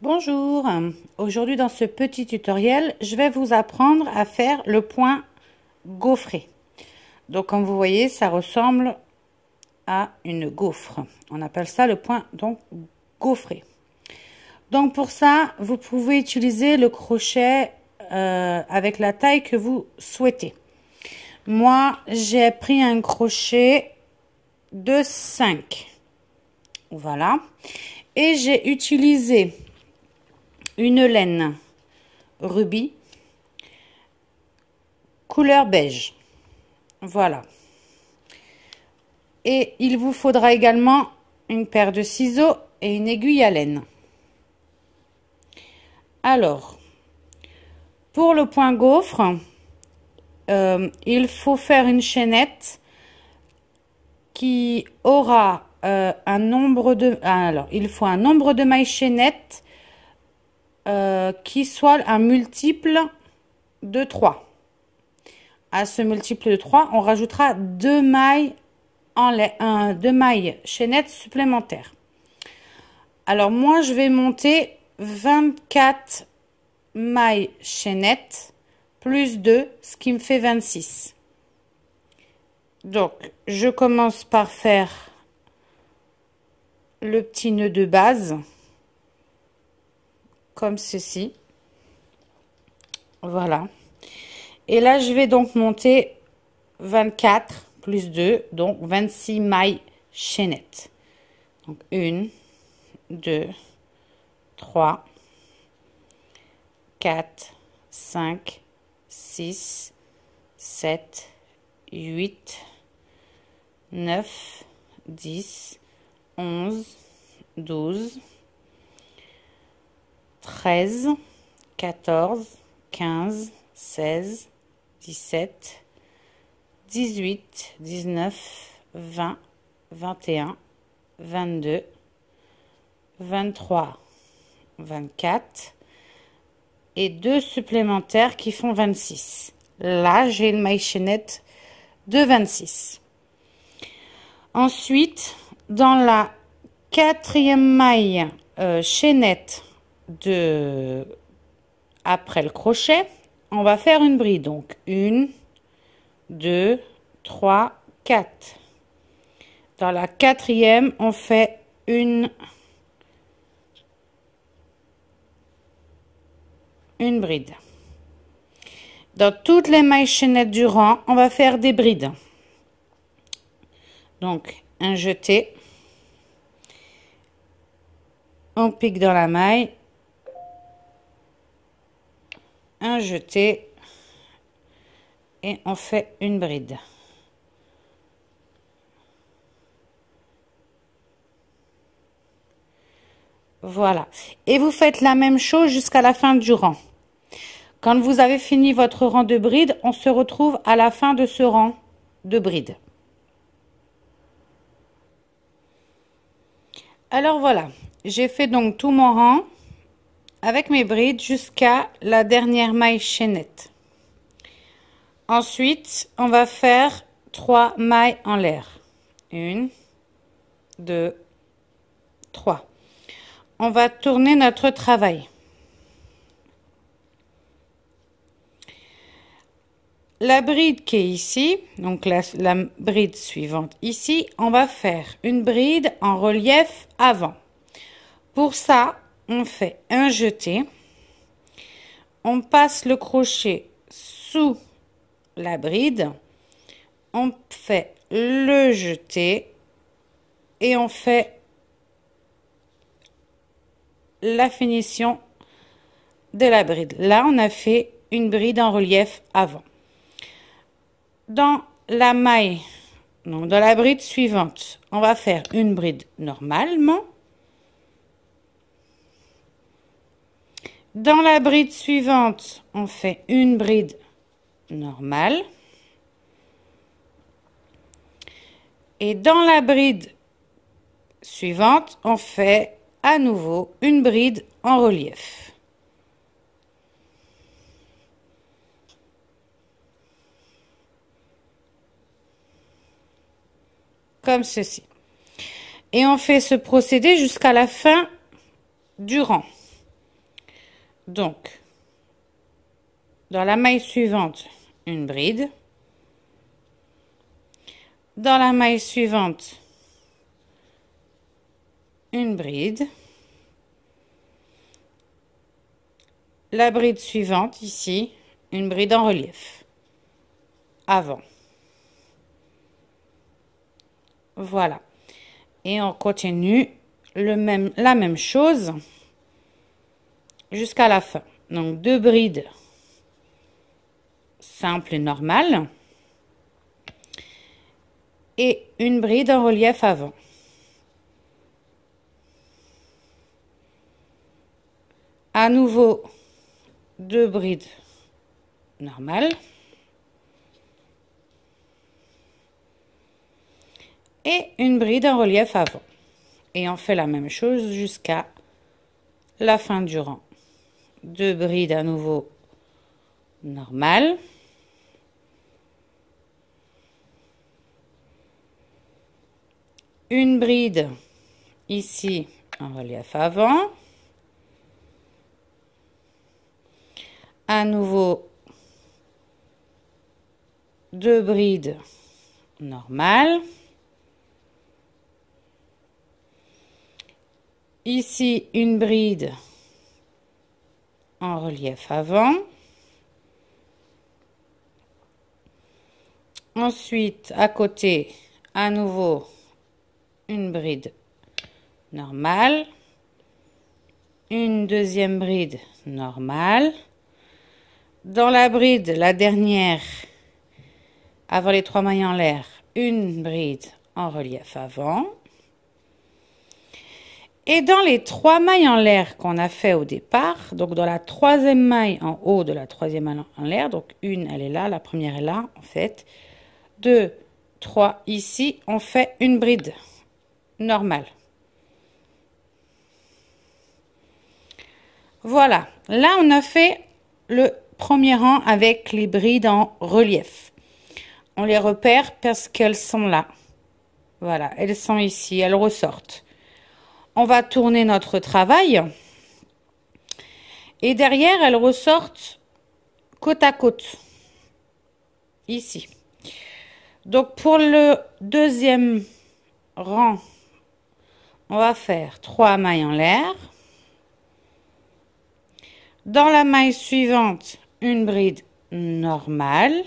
Bonjour, aujourd'hui dans ce petit tutoriel, je vais vous apprendre à faire le point gaufré. Donc comme vous voyez, ça ressemble à une gaufre. On appelle ça le point donc gaufré. Donc pour ça, vous pouvez utiliser le crochet avec la taille que vous souhaitez. Moi, j'ai pris un crochet de 5. Voilà. Et j'ai utilisé une laine rubis couleur beige. Voilà. Et il vous faudra également une paire de ciseaux et une aiguille à laine. Alors, pour le point gaufre, il faut faire une chaînette qui aura un nombre de... Alors, il faut un nombre de mailles chaînettes qui soit un multiple de 3. À ce multiple de 3, on rajoutera 2 mailles deux mailles chaînettes supplémentaires. Alors moi, je vais monter 24 mailles chaînettes plus 2, ce qui me fait 26. Donc, je commence par faire le petit nœud de base, comme ceci. Voilà. Et là, je vais donc monter 24 plus 2, donc 26 mailles chaînettes. Donc, 1, 2, 3, 4, 5, 6, 7, 8, 9, 10, 11, 12, 13, 14, 15, 16, 17, 18, 19, 20, 21, 22, 23, 24 et 2 supplémentaires qui font 26. Là, j'ai une maille chaînette de 26. Ensuite, dans la 4e maille chaînette après le crochet, on va faire une bride. Donc 1, 2, 3, 4. Dans la 4e, on fait une bride. Dans toutes les mailles chaînettes du rang, on va faire des brides. Donc un jeté, on pique dans la maille, un jeté et on fait une bride. Voilà. Et vous faites la même chose jusqu'à la fin du rang. Quand vous avez fini votre rang de bride, on se retrouve à la fin de ce rang de bride. Alors voilà, j'ai fait donc tout mon rang avec mes brides jusqu'à la dernière maille chaînette. Ensuite, on va faire 3 mailles en l'air. 1, 2, 3. On va tourner notre travail. La bride qui est ici, donc la bride suivante ici, on va faire une bride en relief avant. Pour ça, on fait un jeté. On passe le crochet sous la bride. On fait le jeté et on fait la finition de la bride. Là, on a fait une bride en relief avant. Dans la maille, donc dans la bride suivante, on va faire une bride normalement. Dans la bride suivante, on fait une bride normale. Et dans la bride suivante, on fait à nouveau une bride en relief. Comme ceci. Et on fait ce procédé jusqu'à la fin du rang. Donc, dans la maille suivante, une bride. Dans la maille suivante, une bride. La bride suivante, ici, une bride en relief. Avant. Voilà. Et on continue la même chose jusqu'à la fin. Donc, 2 brides simples et normales. Et une bride en relief avant. À nouveau, 2 brides normales. Et une bride en relief avant. Et on fait la même chose jusqu'à la fin du rang. 2 brides à nouveau normales. Une bride ici en relief avant. À nouveau 2 brides normales. Ici une bride en relief avant. Ensuite à côté à nouveau une bride normale, une deuxième bride normale. Dans la bride, la dernière, avant les 3 mailles en l'air, une bride en relief avant. Et dans les 3 mailles en l'air qu'on a fait au départ, donc dans la 3e maille en haut de la 3e maille en l'air, donc une elle est là, la première est là en fait, 2, 3 ici, on fait une bride normale. Voilà, là on a fait le premier rang avec les brides en relief. On les repère parce qu'elles sont là. Voilà, elles sont ici, elles ressortent. On va tourner notre travail. Et derrière, elles ressortent côte à côte. Ici. Donc pour le deuxième rang, on va faire 3 mailles en l'air. Dans la maille suivante, une bride normale.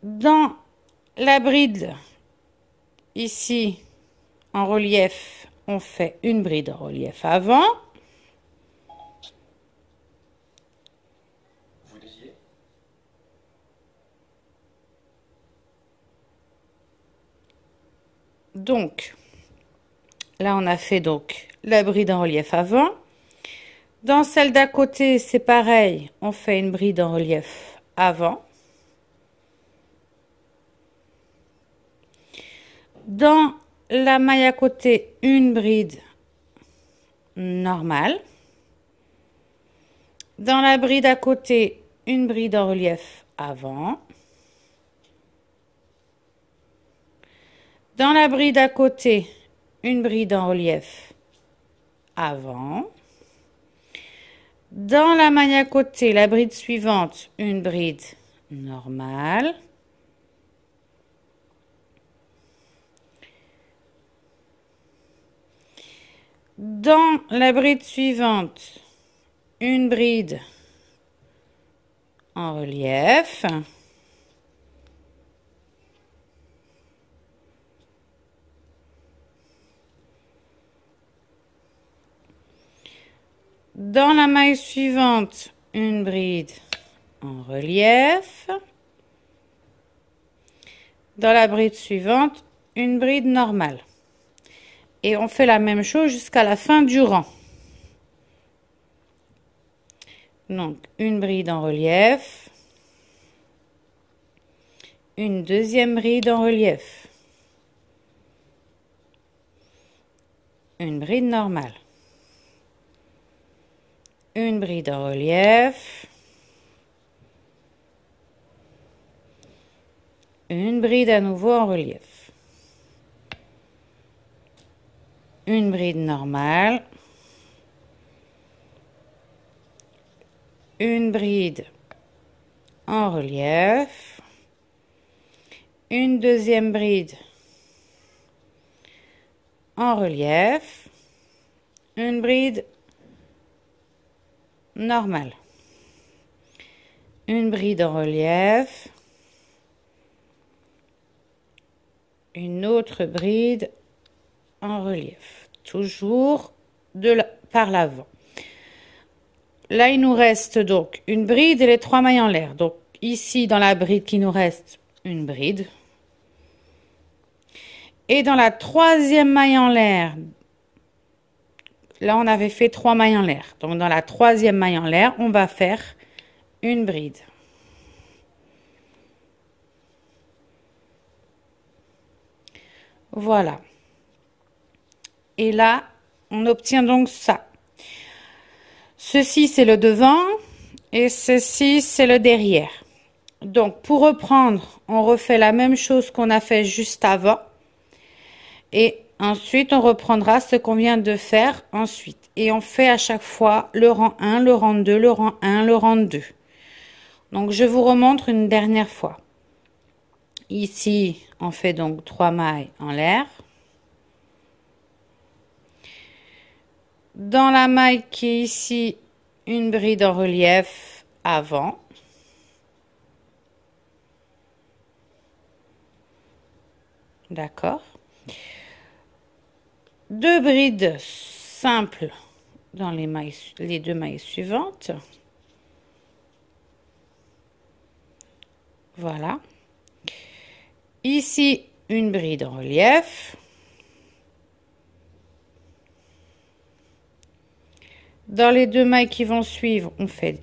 Dans la bride, ici, en relief, on fait une bride en relief avant. Donc, là, on a fait donc la bride en relief avant. Dans celle d'à côté, c'est pareil, on fait une bride en relief avant. Dans la maille à côté, une bride normale. Dans la bride à côté, une bride en relief avant. Dans la bride à côté, une bride en relief avant. Dans la maille à côté, la bride suivante, une bride normale. Dans la bride suivante, une bride en relief. Dans la maille suivante, une bride en relief. Dans la bride suivante, une bride normale. Et on fait la même chose jusqu'à la fin du rang. Donc, une bride en relief. Une deuxième bride en relief. Une bride normale. Une bride en relief. Une bride à nouveau en relief. Une bride normale. une bride en relief, une deuxième bride en relief, une bride normale, une bride en relief, une autre bride en relief, toujours par l'avant. Là, il nous reste donc une bride et les 3 mailles en l'air. Donc ici, dans la bride qui nous reste, une bride. Et dans la 3e maille en l'air, là, on avait fait 3 mailles en l'air. Donc dans la 3e maille en l'air, on va faire une bride. Voilà. Et là, on obtient donc ça. Ceci, c'est le devant et ceci, c'est le derrière. Donc, pour reprendre, on refait la même chose qu'on a fait juste avant. Et ensuite, on reprendra ce qu'on vient de faire ensuite. Et on fait à chaque fois le rang 1, le rang 2, le rang 1, le rang 2. Donc, je vous remontre une dernière fois. Ici, on fait donc 3 mailles en l'air. Dans la maille qui est ici, une bride en relief avant. D'accord. 2 brides simples dans les 2 mailles suivantes. Voilà. Ici, une bride en relief. Dans les 2 mailles qui vont suivre, on fait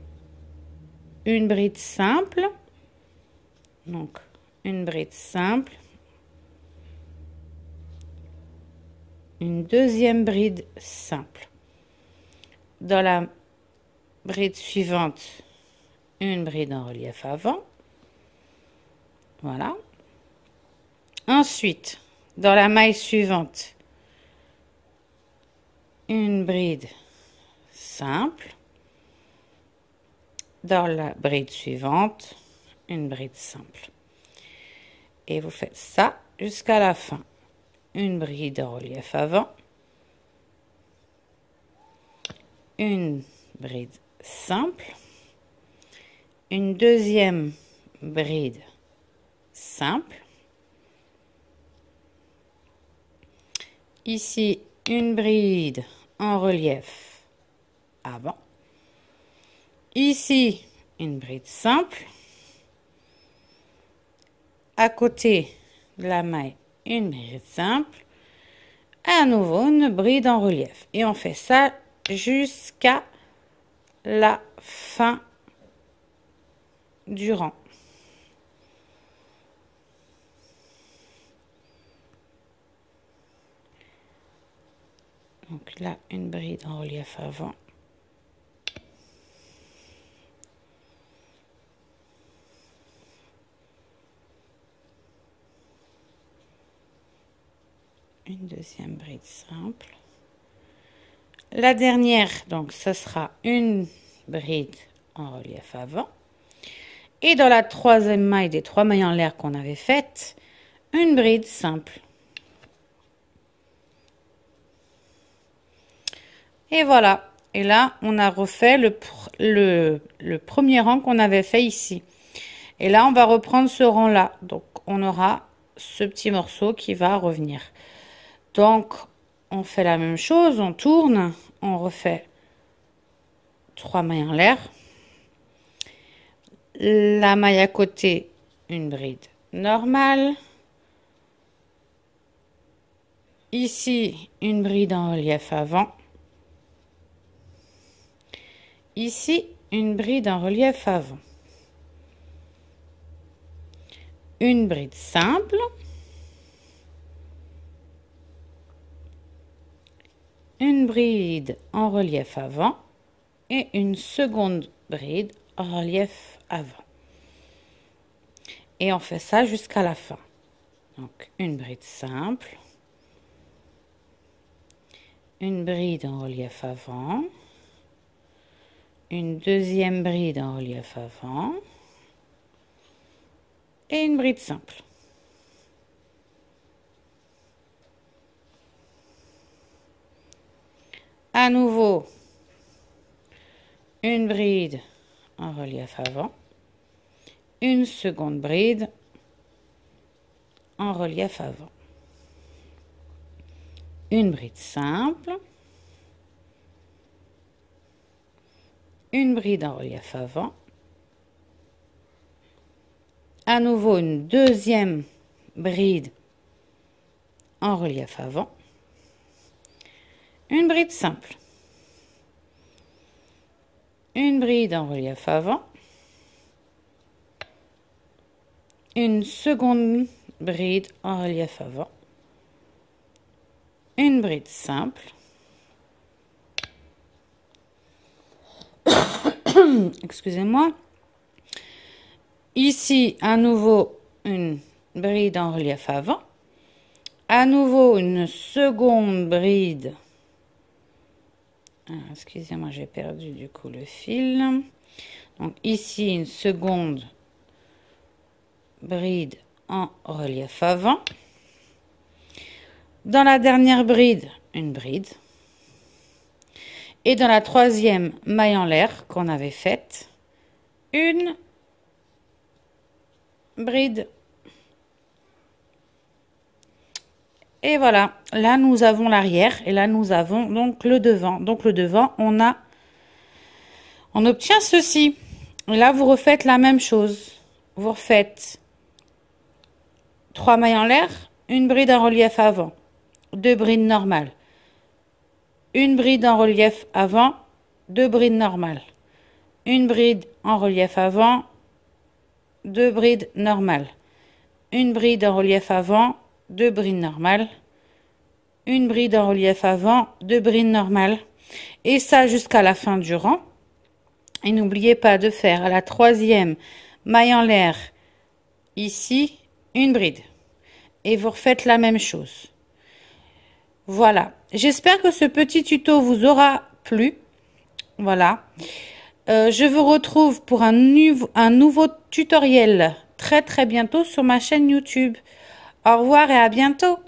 une bride simple. Donc, une bride simple. Une deuxième bride simple. Dans la bride suivante, une bride en relief avant. Voilà. Ensuite, dans la maille suivante, une bride simple. Dans la bride suivante, une bride simple. Et vous faites ça jusqu'à la fin. Une bride en relief avant. Une bride simple. Une deuxième bride simple. Ici, une bride en relief avant. Ici, une bride simple. À côté de la maille, une bride simple. À nouveau, une bride en relief. Et on fait ça jusqu'à la fin du rang. Donc là, une bride en relief avant. Une deuxième bride simple. La dernière, donc, ce sera une bride en relief avant. Et dans la 3e maille des 3 mailles en l'air qu'on avait faites, une bride simple. Et voilà. Et là, on a refait le premier rang qu'on avait fait ici. Et là, on va reprendre ce rang-là. Donc, on aura ce petit morceau qui va revenir. Donc, on fait la même chose. On tourne. On refait 3 mailles en l'air. La maille à côté, une bride normale. Ici, une bride en relief avant. Ici, une bride en relief avant. Une bride simple. Une bride en relief avant. Et une seconde bride en relief avant. Et on fait ça jusqu'à la fin. Donc, une bride simple. Une bride en relief avant. une deuxième bride en relief avant et une bride simple. À nouveau, une bride en relief avant, une seconde bride en relief avant, une bride simple, une bride en relief avant, à nouveau une deuxième bride en relief avant, une bride simple, une bride en relief avant, une seconde bride en relief avant, une bride simple, excusez-moi, ici à nouveau une bride en relief avant, à nouveau une seconde bride. Excusez-moi, j'ai perdu du coup le fil. Donc ici une seconde bride en relief avant. Dans la dernière bride, une bride. Et dans la troisième maille en l'air qu'on avait faite, une bride. Et voilà, là nous avons l'arrière et là nous avons donc le devant. Donc le devant, on obtient ceci. Et là vous refaites la même chose. Vous refaites 3 mailles en l'air, une bride en relief avant, 2 brides normales, une bride en relief avant, 2 brides normales, une bride en relief avant, 2 brides normales, une bride en relief avant, 2 brides normales, une bride en relief avant, 2 brides normales, et ça jusqu'à la fin du rang. Et n'oubliez pas de faire à la troisième maille en l'air ici une bride et vous refaites la même chose. Voilà, j'espère que ce petit tuto vous aura plu. Voilà, je vous retrouve pour un nouveau tutoriel très bientôt sur ma chaîne YouTube. Au revoir et à bientôt.